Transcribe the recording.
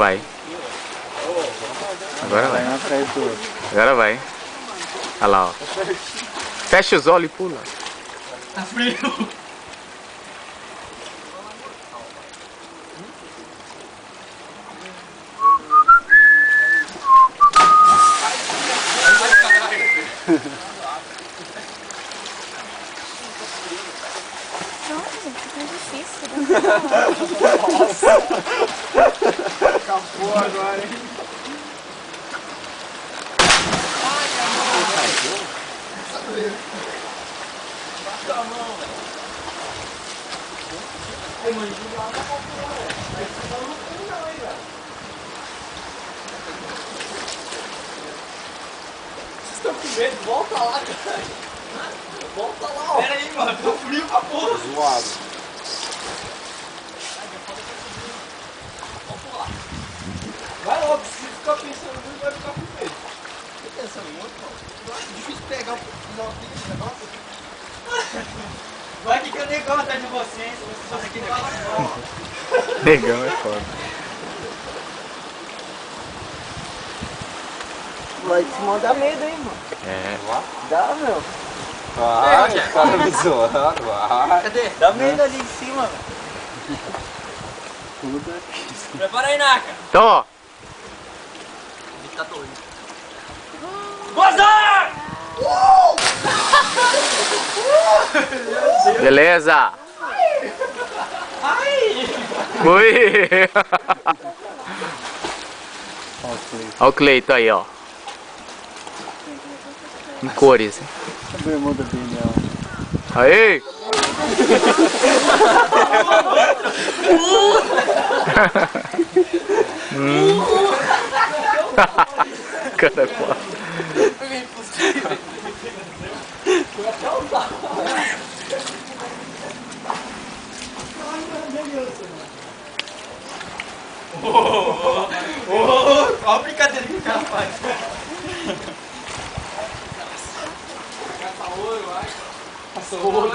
vai. Agora vai. Agora vai. Olha lá, ó. Fecha os olhos e pula. Tá frio. Nossa, gente, tá difícil. Nossa. Acabou agora, hein? Ai, acabou. Baixa a mão, velho. Ai, mãe, não dá pra comprar, velho. Não tem não, hein, velho. Vocês estão com medo? Volta lá, cara. Volta lá, ó. Pera aí, mano. Tô frio pra porra. Zoado. Vamos pular. Vai logo. Se ficar pensando muito, vai ficar com medo. Tô pensando muito, mano. Eu acho difícil pegar o final aqui desse negócio. Vai que eu negão atrás de vocês. Vocês aqui negão. Negão é foda. Vai te mandar medo, hein, mano. É. Dá, meu. Vai, os caras me zoando, vai. Cadê? Dá medo ali em cima, velho. Prepara aí, Naka. Então, ó. Tá doido. Gozar! Beleza. Ai! Ui. Olha o Cleito aí, ó. Em cores. A bermuda dele, ó. Aí. Cara, foda. Olha a brincadeira que o cara faz. Caça ouro, vai. Caça ouro.